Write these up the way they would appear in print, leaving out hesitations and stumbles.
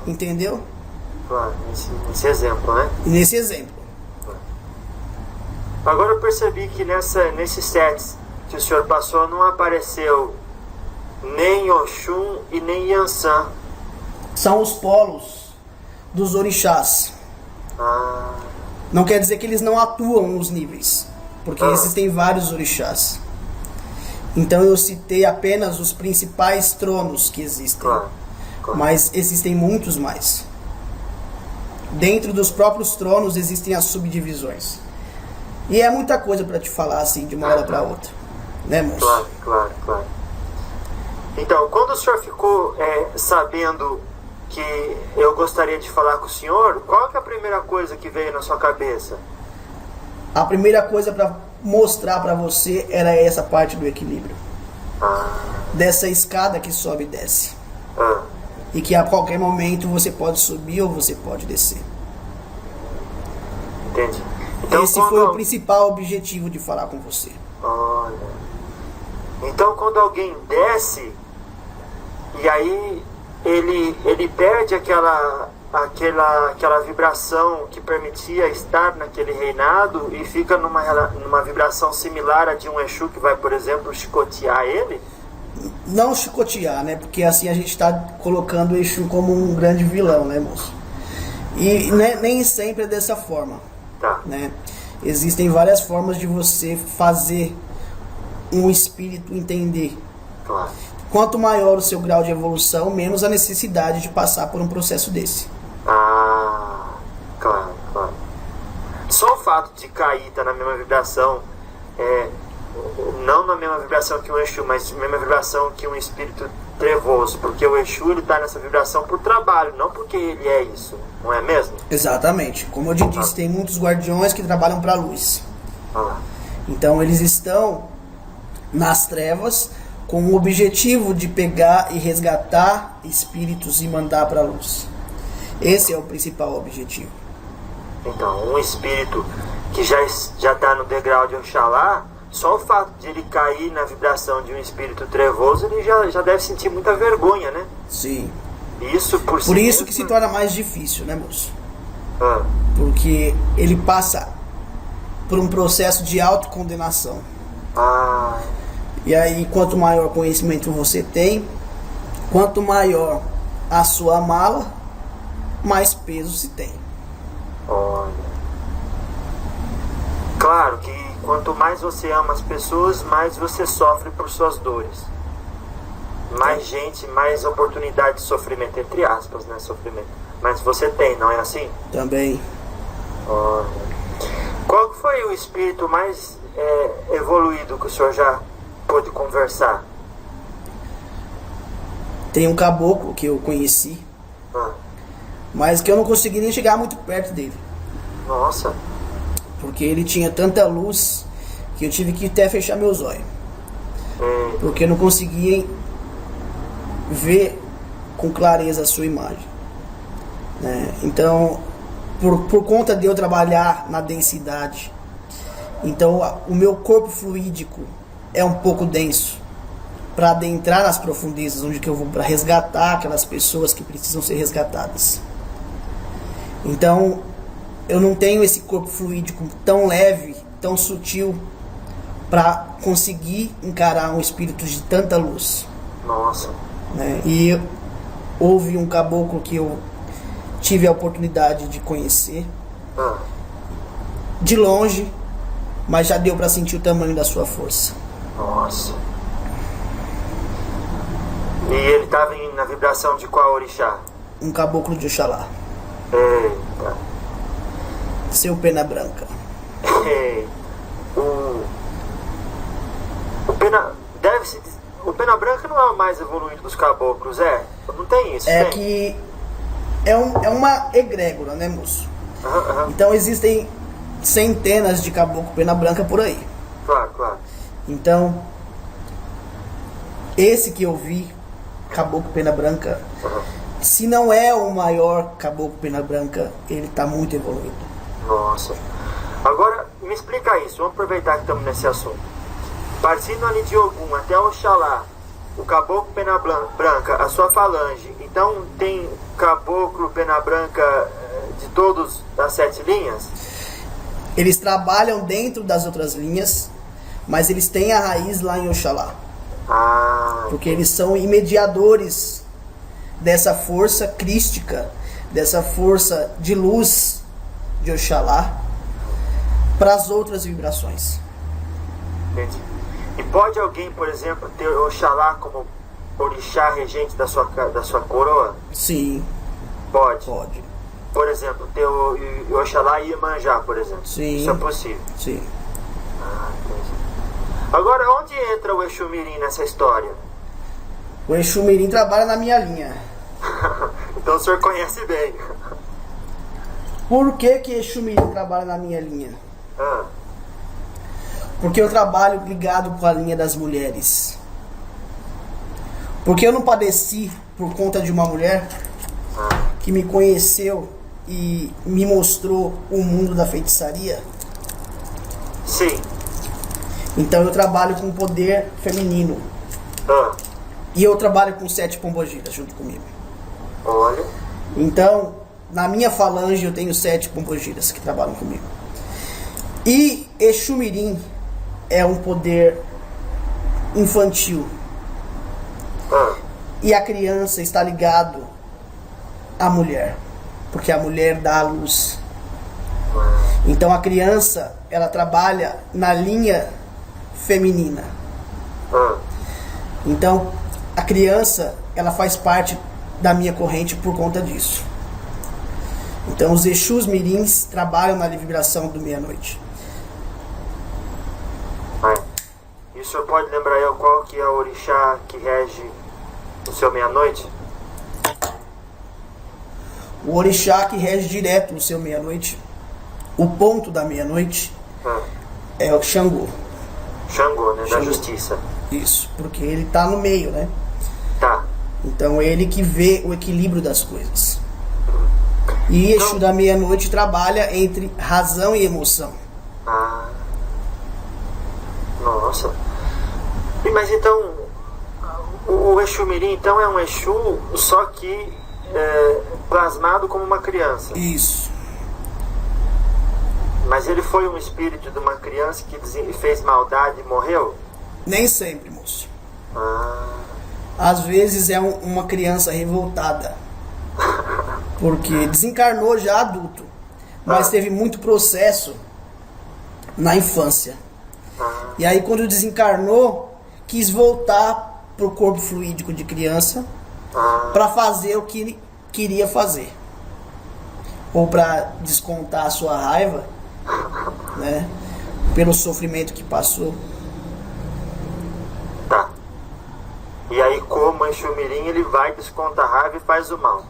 Entendeu? Claro, nesse exemplo, né? Nesse exemplo. Agora eu percebi que nesses sets que o senhor passou não apareceu nem Oxum e nem Yansan. São os polos dos orixás. Não quer dizer que eles não atuam nos níveis, porque existem vários orixás. Então eu citei apenas os principais tronos que existem. Claro. Mas existem muitos mais. Dentro dos próprios tronos existem as subdivisões. E é muita coisa para te falar assim de uma hora para outra, né, moço? Claro. Então, quando o senhor ficou sabendo que eu gostaria de falar com o senhor, qual que é a primeira coisa que veio na sua cabeça? A primeira coisa para mostrar para você era essa parte do equilíbrio. Dessa escada que sobe e desce. E que a qualquer momento você pode subir ou você pode descer. Entendi. Então, esse foi o principal objetivo de falar com você. Olha. Então quando alguém desce e aí ele perde aquela vibração que permitia estar naquele reinado e fica numa vibração similar a de um Exu que vai, por exemplo, chicotear ele? Não chicotear, né? Porque assim a gente está colocando o Exu como um grande vilão, né, moço? E nem sempre é dessa forma. Tá. Né? Existem várias formas de você fazer um espírito entender. Claro. Quanto maior o seu grau de evolução, menos a necessidade de passar por um processo desse. Claro. Só o fato de cair estar na mesma vibração, não na mesma vibração que um Exu, mas na mesma vibração que um espírito trevoso, porque o Exu ele está nessa vibração por trabalho, não porque ele é isso, não é mesmo? Exatamente. Como eu te disse, tem muitos guardiões que trabalham para a luz. Então eles estão nas trevas com o objetivo de pegar e resgatar espíritos e mandar para a luz. Esse é o principal objetivo. Então, um espírito que já está no degrau de Oxalá, só o fato de ele cair na vibração de um espírito trevoso, ele já deve sentir muita vergonha, né? Sim. Isso por isso mesmo que se torna mais difícil, né, moço? Ah. Porque ele passa por um processo de autocondenação. Ah. E aí, quanto maior conhecimento você tem, quanto maior a sua mala, mais peso se tem. Olha. Claro que quanto mais você ama as pessoas, mais você sofre por suas dores. Mais gente, mais oportunidade de sofrimento, entre aspas, né? Sofrimento. Mas você tem, não é assim? Também. Olha. Qual foi o espírito mais evoluído que o senhor já pôde conversar? Tem um caboclo que eu conheci, mas que eu não consegui nem chegar muito perto dele. Nossa. Porque ele tinha tanta luz que eu tive que até fechar meus olhos. Porque eu não conseguia ver com clareza a sua imagem. Né? Então, por conta de eu trabalhar na densidade, então o meu corpo fluídico é um pouco denso para adentrar nas profundezas onde que eu vou para resgatar aquelas pessoas que precisam ser resgatadas. Então eu não tenho esse corpo fluídico tão leve, tão sutil para conseguir encarar um espírito de tanta luz. Nossa. Né? E houve um caboclo que eu tive a oportunidade de conhecer de longe, mas já deu para sentir o tamanho da sua força. Nossa. E ele estava na vibração de qual orixá? Um caboclo de Oxalá. Eita. Seu Pena Branca. O Pena Branca não é o mais evoluído dos caboclos, é? Não tem isso, É tem? que é uma egrégora, né, moço? Então existem centenas de caboclo Pena Branca por aí. Claro. Então, esse que eu vi, caboclo Pena Branca, se não é o maior caboclo Pena Branca, ele está muito evoluído. Nossa. Agora, me explica isso, vamos aproveitar que estamos nesse assunto. Partindo ali de Ogum até Oxalá, o caboclo Pena Branca, a sua falange, então tem caboclo faixa branca de todos das 7 linhas? Eles trabalham dentro das outras linhas, mas eles têm a raiz lá em Oxalá. Porque eles são mediadores dessa força crística, dessa força de luz de Oxalá para as outras vibrações. Entendi. E pode alguém, por exemplo, ter Oxalá como orixá regente da sua coroa? Sim. Pode? Pode. Por exemplo, ter o Oxalá e Iemanjá, por exemplo? Sim. Isso é possível? Sim. Entendi. Agora, onde entra o Exu Mirim nessa história? O Exu Mirim trabalha na minha linha. Então o senhor conhece bem. Por que Exu Mirim trabalha na minha linha? Porque eu trabalho ligado com a linha das mulheres. Porque eu não padeci por conta de uma mulher que me conheceu e me mostrou o mundo da feitiçaria. Sim. Então eu trabalho com poder feminino. E eu trabalho com 7 pombogiras junto comigo. Olha. Então, na minha falange eu tenho 7 pombogiras que trabalham comigo. E Exu Mirim é um poder infantil. E a criança está ligado à mulher, porque a mulher dá a luz. Então a criança, ela trabalha na linha feminina. Então a criança, ela faz parte da minha corrente por conta disso. Então os Exus Mirins trabalham na vibração do meia-noite. E o senhor pode lembrar eu qual que é o orixá que rege o seu meia-noite? O orixá que rege direto o seu meia-noite, o ponto da meia-noite, é o Xangô. Xangô, né? Xangô. Da justiça. Isso, porque ele tá no meio, né? Tá. Então é ele que vê o equilíbrio das coisas. E Exu da meia-noite trabalha entre razão e emoção. Nossa. Mas então, o Exu Mirim então é um Exu só que plasmado como uma criança. Isso. Mas ele foi um espírito de uma criança que fez maldade e morreu? Nem sempre, moço. Às vezes é uma criança revoltada. Porque desencarnou já adulto. Mas teve muito processo na infância. E aí quando desencarnou, quis voltar pro corpo fluídico de criança para fazer o que ele queria fazer. Ou para descontar a sua raiva, né? Pelo sofrimento que passou. Tá. E aí como Exu Mirim, ele vai descontar a raiva e faz o mal.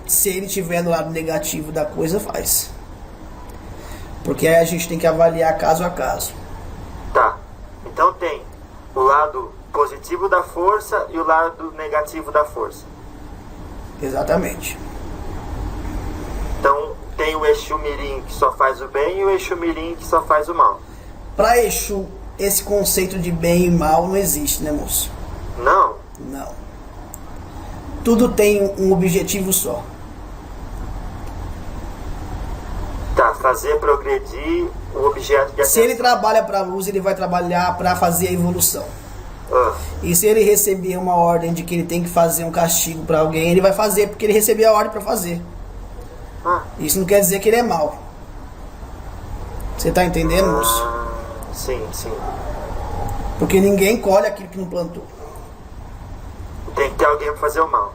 Se ele tiver no lado negativo da coisa, faz. Porque aí a gente tem que avaliar caso a caso. Tá. Então tem o lado positivo da força e o lado negativo da força. Exatamente. Então tem o Exu Mirim que só faz o bem e o Exu Mirim que só faz o mal. Para Exu, esse conceito de bem e mal não existe, né, moço? Não? Não. Tudo tem um objetivo só. Tá, fazer progredir o objeto de atenção. Se ele trabalha para a luz, ele vai trabalhar para fazer a evolução. E se ele receber uma ordem de que ele tem que fazer um castigo para alguém, ele vai fazer porque ele recebeu a ordem para fazer. Isso não quer dizer que ele é mau. Você tá entendendo, moço? Sim, sim. Porque ninguém colhe aquilo que não plantou. Tem que ter alguém para fazer o mal.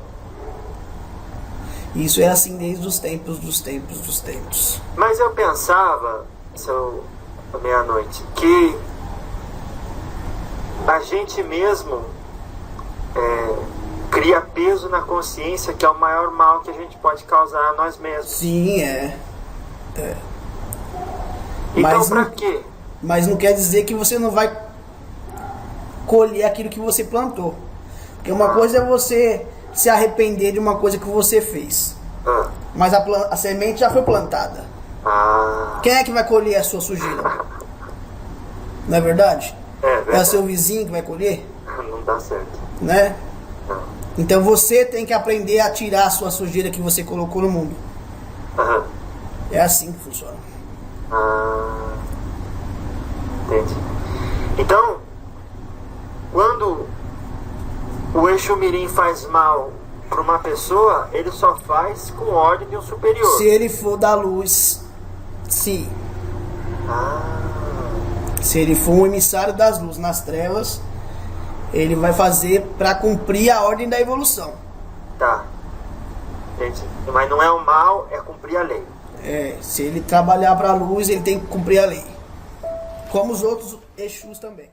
Isso é assim desde os tempos dos tempos dos tempos. Mas eu pensava, seu meia-noite, que a gente mesmo cria peso na consciência, que é o maior mal que a gente pode causar a nós mesmos. Sim, Então Mas pra não- quê? Mas não quer dizer que você não vai colher aquilo que você plantou. Porque uma coisa é você se arrepender de uma coisa que você fez. Mas a semente já foi plantada. Quem é que vai colher a sua sujeira? Não é verdade? É verdade. É o seu vizinho que vai colher? Não dá certo. Né? Então você tem que aprender a tirar a sua sujeira que você colocou no mundo. Aham. É assim que funciona. Entendi. Então, quando o Exu Mirim faz mal para uma pessoa, ele só faz com ordem de um superior. Se ele for da luz, sim. Se ele for um emissário das luzes nas trevas, ele vai fazer para cumprir a ordem da evolução. Tá. Entendi. Mas não é o mal, é cumprir a lei. Se ele trabalhar para a luz, ele tem que cumprir a lei. Como os outros Exus também.